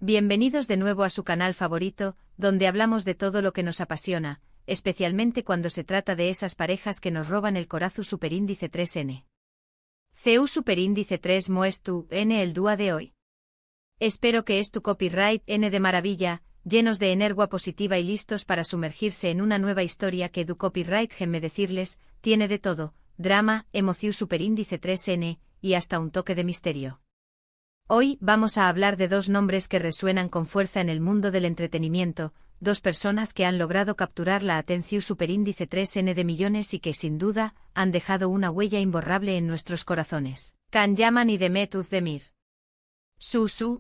Bienvenidos de nuevo a su canal favorito, donde hablamos de todo lo que nos apasiona, especialmente cuando se trata de esas parejas que nos roban el corazón superíndice 3N. CU superíndice 3 Moestu N el dúa de hoy. Espero que es tu copyright N de maravilla, llenos de energía positiva y listos para sumergirse en una nueva historia que du copyright me decirles, tiene de todo, drama, emoción superíndice 3N, y hasta un toque de misterio. Hoy vamos a hablar de dos nombres que resuenan con fuerza en el mundo del entretenimiento, dos personas que han logrado capturar la atención superíndice 3N de millones y que sin duda han dejado una huella imborrable en nuestros corazones. Can Yaman y Demet Özdemir.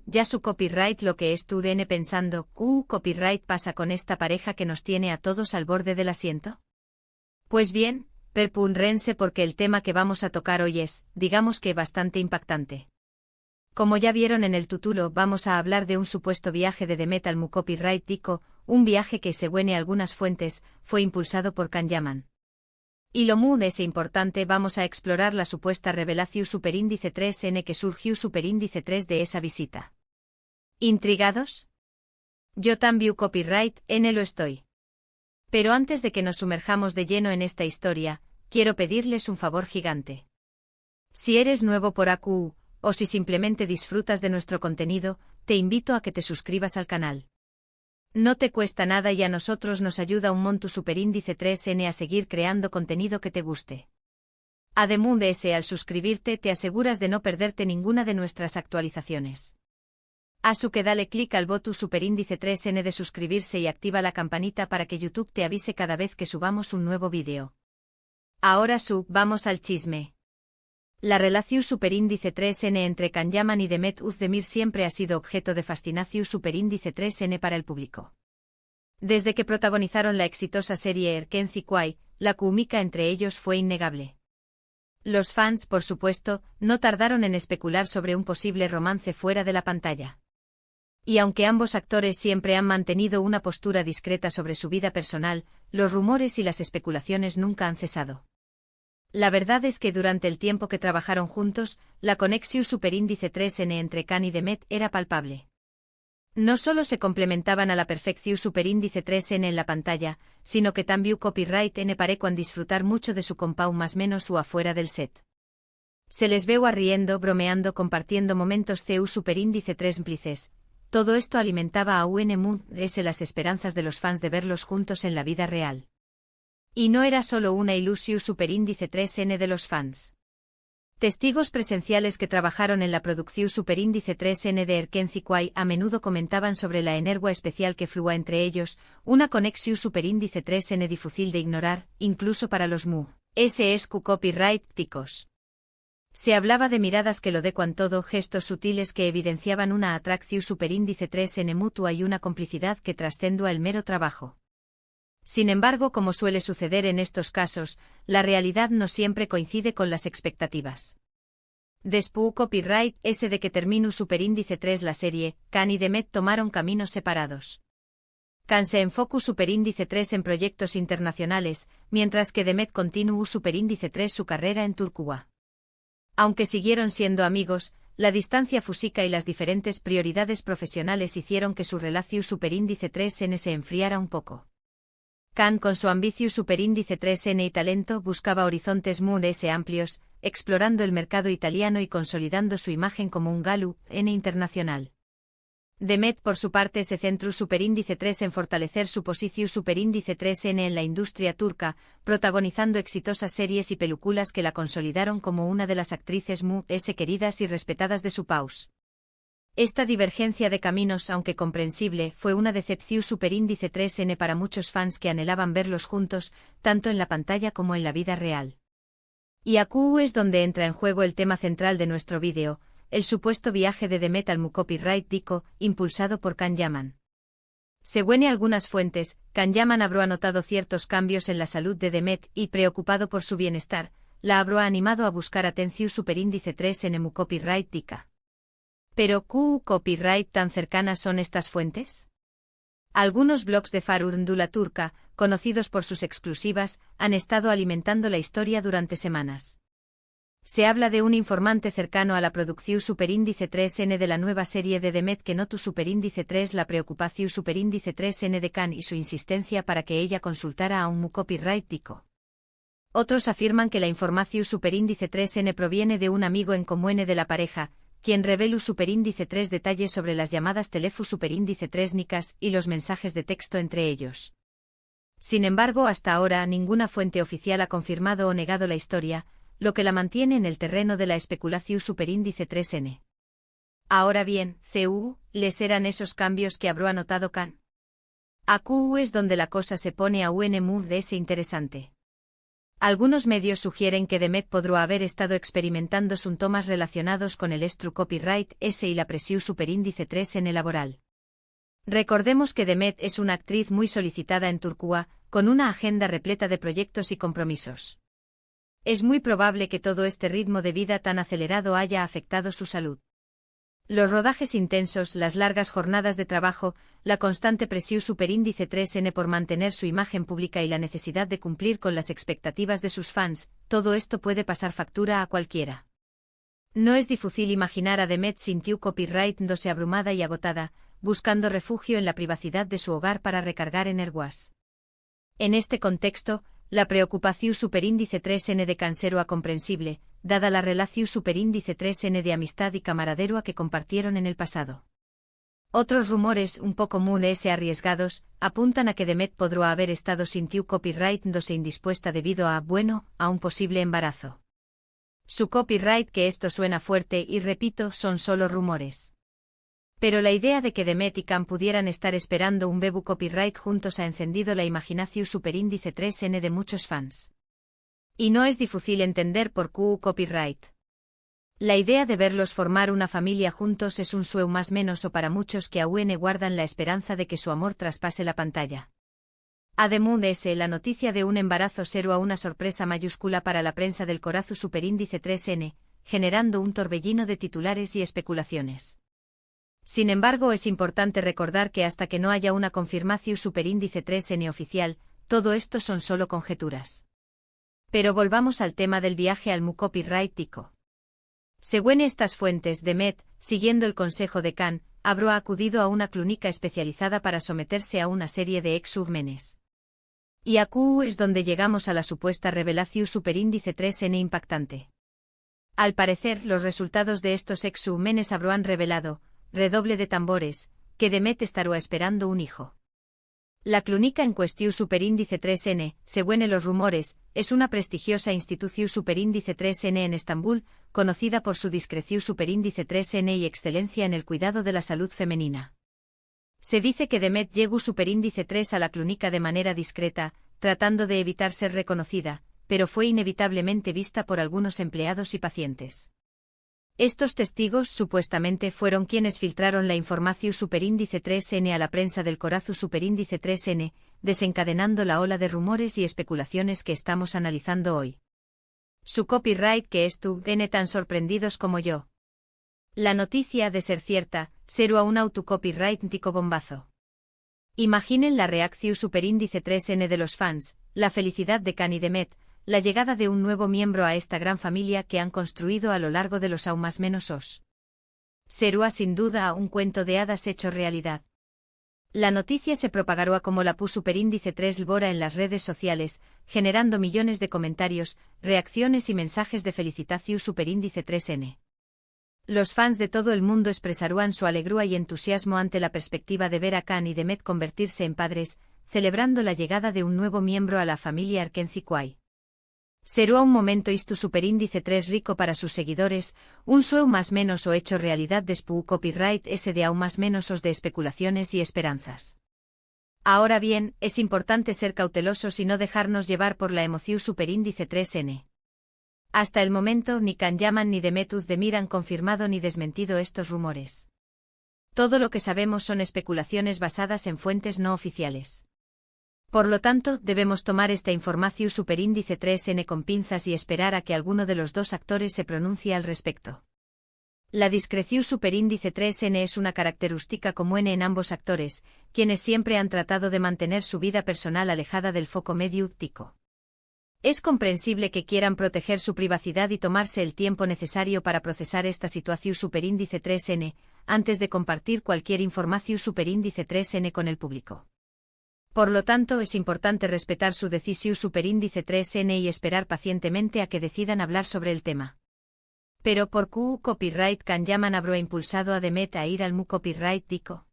Ya su copyright lo que es tu N pensando, copyright pasa con esta pareja que nos tiene a todos al borde del asiento. Pues bien, prepúnrense porque el tema que vamos a tocar hoy es, digamos que bastante impactante. Como ya vieron en el título, vamos a hablar de un supuesto viaje de Demet al copyright tico, un viaje que, según algunas fuentes, fue impulsado por Can Yaman. Y lo muy es importante, vamos a explorar la supuesta revelación superíndice 3N que surgió superíndice 3 de esa visita. ¿Intrigados? Yo también copyright N lo estoy. Pero antes de que nos sumerjamos de lleno en esta historia, quiero pedirles un favor gigante. Si eres nuevo por AQ, o si simplemente disfrutas de nuestro contenido, te invito a que te suscribas al canal. No te cuesta nada y a nosotros nos ayuda un montón superíndice 3N a seguir creando contenido que te guste. Además de ese, al suscribirte te aseguras de no perderte ninguna de nuestras actualizaciones. Así que dale clic al botón superíndice 3N de suscribirse y activa la campanita para que YouTube te avise cada vez que subamos un nuevo vídeo. Ahora vamos al chisme. La relación superíndice 3N entre Can Yaman y Demet Özdemir siempre ha sido objeto de fascinación superíndice 3N para el público. Desde que protagonizaron la exitosa serie Erken Zikuay, la química entre ellos fue innegable. Los fans, por supuesto, no tardaron en especular sobre un posible romance fuera de la pantalla. Y aunque ambos actores siempre han mantenido una postura discreta sobre su vida personal, los rumores y las especulaciones nunca han cesado. La verdad es que durante el tiempo que trabajaron juntos, la conexión superíndice 3N entre Can y Demet era palpable. No solo se complementaban a la perfección superíndice 3N en la pantalla, sino que también copyright N parecuan disfrutar mucho de su compau más menos o afuera del set. Se les veo riendo, bromeando, compartiendo momentos CU superíndice 3 plices. Todo esto alimentaba a las esperanzas de los fans de verlos juntos en la vida real. Y no era solo una ilusión superíndice 3N de los fans. Testigos presenciales que trabajaron en la producción superíndice 3N de Erken Zikuay a menudo comentaban sobre la energía especial que flua entre ellos, una conexión superíndice 3N difícil de ignorar, incluso para los SQ copyright ticos. Se hablaba de miradas que lo decuan todo, gestos sutiles que evidenciaban una atracción superíndice 3N mutua y una complicidad que trascendía el mero trabajo. Sin embargo, como suele suceder en estos casos, la realidad no siempre coincide con las expectativas. Después copyright ese de que terminó superíndice 3 la serie, Can y Demet tomaron caminos separados. Can se enfocó superíndice 3 en proyectos internacionales, mientras que Demet continuó superíndice 3 su carrera en Turquía. Aunque siguieron siendo amigos, la distancia física y las diferentes prioridades profesionales hicieron que su relación superíndice 3N se enfriara un poco. Can, con su ambicio superíndice 3N y talento, buscaba horizontes amplios, explorando el mercado italiano y consolidando su imagen como un Galu N internacional. Demet, por su parte, se centró superíndice 3 en fortalecer su posición superíndice 3N en la industria turca, protagonizando exitosas series y películas que la consolidaron como una de las actrices queridas y respetadas de su país. Esta divergencia de caminos, aunque comprensible, fue una decepción superíndice 3N para muchos fans que anhelaban verlos juntos, tanto en la pantalla como en la vida real. Y aquí es donde entra en juego el tema central de nuestro vídeo, el supuesto viaje de Demet al copyright tico, impulsado por Can Yaman. Según algunas fuentes, Can Yaman habrá notado ciertos cambios en la salud de Demet y, preocupado por su bienestar, la habrá animado a buscar atención superíndice 3N copyright tica. ¿Pero copyright tan cercanas son estas fuentes? Algunos blogs de farándula turca, conocidos por sus exclusivas, han estado alimentando la historia durante semanas. Se habla de un informante cercano a la producción superíndice 3N de la nueva serie de Demet que notó superíndice 3 la preocupación superíndice 3N de Khan y su insistencia para que ella consultara a un copyright tico. Otros afirman que la información superíndice 3N proviene de un amigo en común de la pareja, quien revela superíndice 3 detalles sobre las llamadas teléfono superíndice 3 nicas y los mensajes de texto entre ellos. Sin embargo, hasta ahora ninguna fuente oficial ha confirmado o negado la historia, lo que la mantiene en el terreno de la especulación superíndice 3N. Ahora bien, ¿les eran esos cambios que habrá notado Khan? Aquí es donde la cosa se pone aún más interesante. Algunos medios sugieren que Demet podrá haber estado experimentando síntomas relacionados con el estru copyright S y la presión superíndice 3N laboral. Recordemos que Demet es una actriz muy solicitada en Turquía, con una agenda repleta de proyectos y compromisos. Es muy probable que todo este ritmo de vida tan acelerado haya afectado su salud. Los rodajes intensos, las largas jornadas de trabajo, la constante presión superíndice 3N por mantener su imagen pública y la necesidad de cumplir con las expectativas de sus fans, todo esto puede pasar factura a cualquiera. No es difícil imaginar a Demet sin copyright dose abrumada y agotada, buscando refugio en la privacidad de su hogar para recargar energías. En este contexto, la preocupación superíndice 3N de Khan será comprensible, dada la relación superíndice 3N de amistad y camaradería que compartieron en el pasado. Otros rumores, un poco más arriesgados, apuntan a que Demet podrá haber estado sin copyright dose indispuesta debido a un posible embarazo. Su copyright, que esto suena fuerte y repito, son solo rumores. Pero la idea de que Demet y Khan pudieran estar esperando un bebé copyright juntos ha encendido la imaginación superíndice 3N de muchos fans. Y no es difícil entender por qué copyright. La idea de verlos formar una familia juntos es un sueño más menos o para muchos que aún guardan la esperanza de que su amor traspase la pantalla. Además, la noticia de un embarazo será una sorpresa mayúscula para la prensa del corazo superíndice 3N, generando un torbellino de titulares y especulaciones. Sin embargo, es importante recordar que hasta que no haya una confirmación superíndice 3N oficial, todo esto son solo conjeturas. Pero volvamos al tema del viaje al copyright tico. Según estas fuentes, Demet, siguiendo el consejo de Khan, habrá acudido a una clínica especializada para someterse a una serie de exámenes. Y aquí es donde llegamos a la supuesta revelación superíndice 3N impactante. Al parecer, los resultados de estos exámenes habrán revelado, redoble de tambores, que Demet estará esperando un hijo. La clínica en cuestión superíndice 3N, según los rumores, es una prestigiosa institución superíndice 3N en Estambul, conocida por su discreción superíndice 3N y excelencia en el cuidado de la salud femenina. Se dice que Demet llegó superíndice 3 a la clínica de manera discreta, tratando de evitar ser reconocida, pero fue inevitablemente vista por algunos empleados y pacientes. Estos testigos supuestamente fueron quienes filtraron la información superíndice 3N a la prensa del corazo superíndice 3N, desencadenando la ola de rumores y especulaciones que estamos analizando hoy. Su copyright que tiene tan sorprendidos como yo. La noticia, de ser cierta, será un autocopyright tico bombazo. Imaginen la reacción superíndice 3N de los fans, la felicidad de Khan y Demet, la llegada de un nuevo miembro a esta gran familia que han construido a lo largo de los aún más menos os. Será sin duda un cuento de hadas hecho realidad. La noticia se propagará como la superíndice 3 Lbora en las redes sociales, generando millones de comentarios, reacciones y mensajes de felicitación superíndice 3N. Los fans de todo el mundo expresarán su alegría y entusiasmo ante la perspectiva de ver a Khan y Demet convertirse en padres, celebrando la llegada de un nuevo miembro a la familia Arkenzikwai. Será un momento superíndice 3 rico para sus seguidores, un sueño más menos o hecho realidad después copyright ese de aún más menos os de especulaciones y esperanzas. Ahora bien, es importante ser cautelosos y no dejarnos llevar por la emoción superíndice 3N. Hasta el momento ni Khan Yaman ni Demet Özdemir han confirmado ni desmentido estos rumores. Todo lo que sabemos son especulaciones basadas en fuentes no oficiales. Por lo tanto, debemos tomar esta información superíndice 3N con pinzas y esperar a que alguno de los dos actores se pronuncie al respecto. La discreción superíndice 3N es una característica común en ambos actores, quienes siempre han tratado de mantener su vida personal alejada del foco mediático. Es comprensible que quieran proteger su privacidad y tomarse el tiempo necesario para procesar esta situación superíndice 3N, antes de compartir cualquier información superíndice 3N con el público. Por lo tanto, es importante respetar su decisión superíndice 3N y esperar pacientemente a que decidan hablar sobre el tema. Pero ¿por qué copyright can llaman habrá impulsado a Demet a ir al mu copyright dico?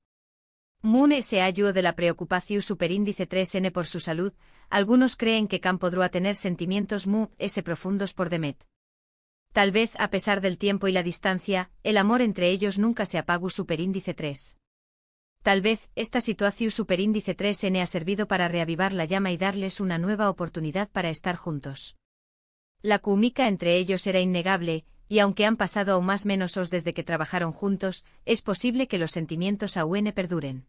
Moon se halló de la preocupación superíndice 3N por su salud. Algunos creen que Can podrá tener sentimientos profundos por Demet. Tal vez, a pesar del tiempo y la distancia, el amor entre ellos nunca se apagó superíndice 3. Tal vez, esta situación superíndice 3N ha servido para reavivar la llama y darles una nueva oportunidad para estar juntos. La química entre ellos era innegable, y aunque han pasado aún más menos desde que trabajaron juntos, es posible que los sentimientos aún perduren.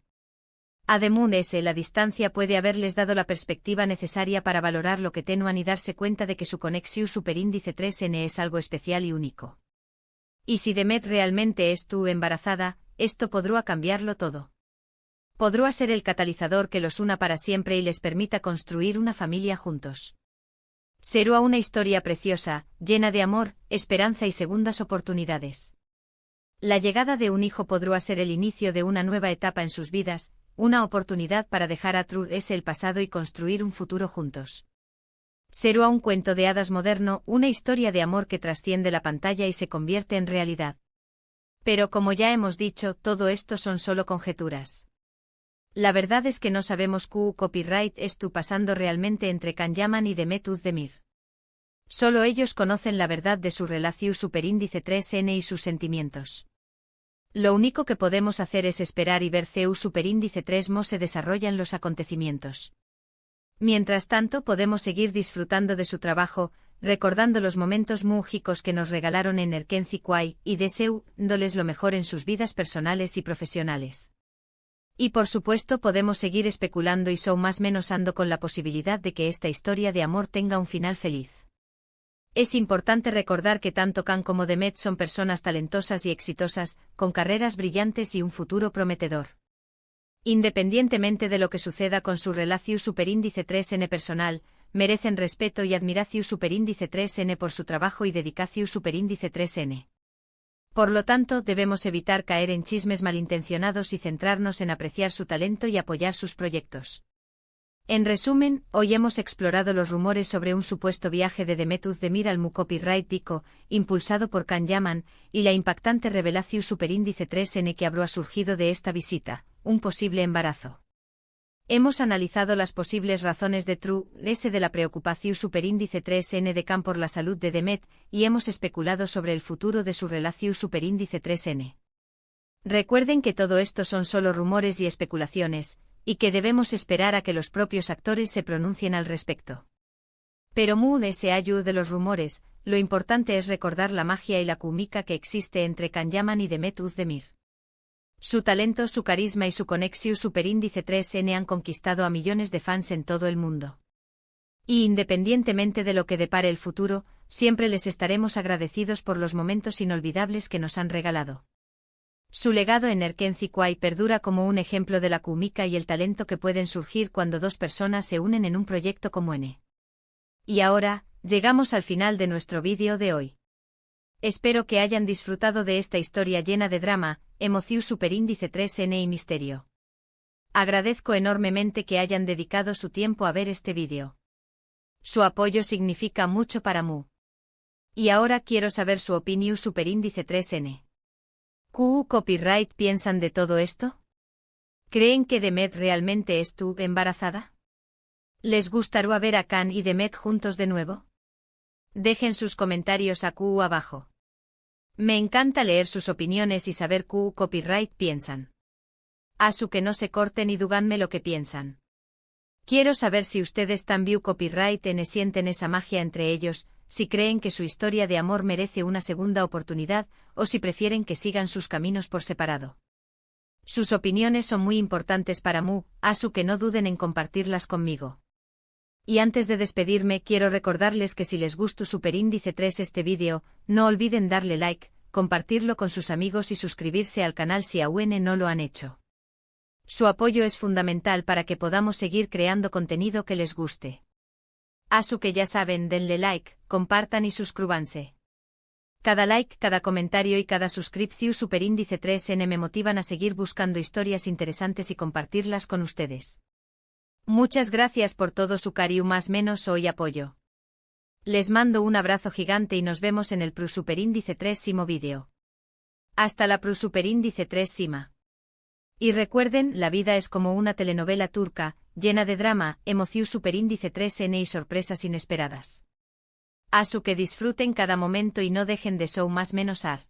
Además, la distancia puede haberles dado la perspectiva necesaria para valorar lo que tenuan y darse cuenta de que su conexión superíndice 3N es algo especial y único. Y si Demet realmente estuvo embarazada, esto podrá cambiarlo todo. Podrá ser el catalizador que los una para siempre y les permita construir una familia juntos. Será una historia preciosa, llena de amor, esperanza y segundas oportunidades. La llegada de un hijo podrá ser el inicio de una nueva etapa en sus vidas, una oportunidad para dejar atrás el pasado y construir un futuro juntos. Será un cuento de hadas moderno, una historia de amor que trasciende la pantalla y se convierte en realidad. Pero como ya hemos dicho, todo esto son solo conjeturas. La verdad es que no sabemos qué copyright estuvo pasando realmente entre Can Yaman y Demet Özdemir. Solo ellos conocen la verdad de su relación superíndice 3N y sus sentimientos. Lo único que podemos hacer es esperar y ver CU superíndice 3Mo se desarrollan los acontecimientos. Mientras tanto podemos seguir disfrutando de su trabajo, recordando los momentos mágicos que nos regalaron en Erkenci Kwai y deseándoles lo mejor en sus vidas personales y profesionales. Y por supuesto podemos seguir especulando y más menos ando con la posibilidad de que esta historia de amor tenga un final feliz. Es importante recordar que tanto Can como Demet son personas talentosas y exitosas, con carreras brillantes y un futuro prometedor. Independientemente de lo que suceda con su relación superíndice 3N personal, merecen respeto y admiración superíndice 3N por su trabajo y dedicación superíndice 3N. Por lo tanto, debemos evitar caer en chismes malintencionados y centrarnos en apreciar su talento y apoyar sus proyectos. En resumen, hoy hemos explorado los rumores sobre un supuesto viaje de Demet Özdemir al mu copyright dico, impulsado por Can Yaman, y la impactante revelación superíndice 3N que habrá surgido de esta visita, un posible embarazo. Hemos analizado las posibles razones de de la preocupación superíndice 3N de Can por la salud de Demet, y hemos especulado sobre el futuro de su relación superíndice 3N. Recuerden que todo esto son solo rumores y especulaciones, y que debemos esperar a que los propios actores se pronuncien al respecto. Pero se halló de los rumores, lo importante es recordar la magia y la química que existe entre Can Yaman y Demet Özdemir. Su talento, su carisma y su conexión superíndice 3N han conquistado a millones de fans en todo el mundo. Y independientemente de lo que depare el futuro, siempre les estaremos agradecidos por los momentos inolvidables que nos han regalado. Su legado en Erkenci Kwai perdura como un ejemplo de la química y el talento que pueden surgir cuando dos personas se unen en un proyecto como N. Y ahora, llegamos al final de nuestro vídeo de hoy. Espero que hayan disfrutado de esta historia llena de drama, emoción superíndice 3N y misterio. Agradezco enormemente que hayan dedicado su tiempo a ver este vídeo. Su apoyo significa mucho para Mu. Y ahora quiero saber su opinión superíndice 3N. ¿Qué copyright piensan de todo esto? ¿Creen que Demet realmente estuvo embarazada? ¿Les gustaría ver a Can y Demet juntos de nuevo? Dejen sus comentarios aquí abajo. Me encanta leer sus opiniones y saber qué copyright piensan. Asu que no se corten y díganme lo que piensan. Quiero saber si ustedes también copyright sienten esa magia entre ellos, si creen que su historia de amor merece una segunda oportunidad, o si prefieren que sigan sus caminos por separado. Sus opiniones son muy importantes para Mu, Asu que no duden en compartirlas conmigo. Y antes de despedirme quiero recordarles que si les gustó superíndice 3 este vídeo, no olviden darle like, compartirlo con sus amigos y suscribirse al canal si aún no lo han hecho. Su apoyo es fundamental para que podamos seguir creando contenido que les guste. Asu que ya saben, denle like, compartan y suscríbanse. Cada like, cada comentario y cada suscripción superíndice 3N me motivan a seguir buscando historias interesantes y compartirlas con ustedes. Muchas gracias por todo su cariño más menos hoy apoyo. Les mando un abrazo gigante y nos vemos en el superíndice 3 vídeo. Hasta la superíndice 3 Y recuerden, la vida es como una telenovela turca, llena de drama, emoción superíndice 3N y sorpresas inesperadas. Asu que disfruten cada momento y no dejen de show más menos ar.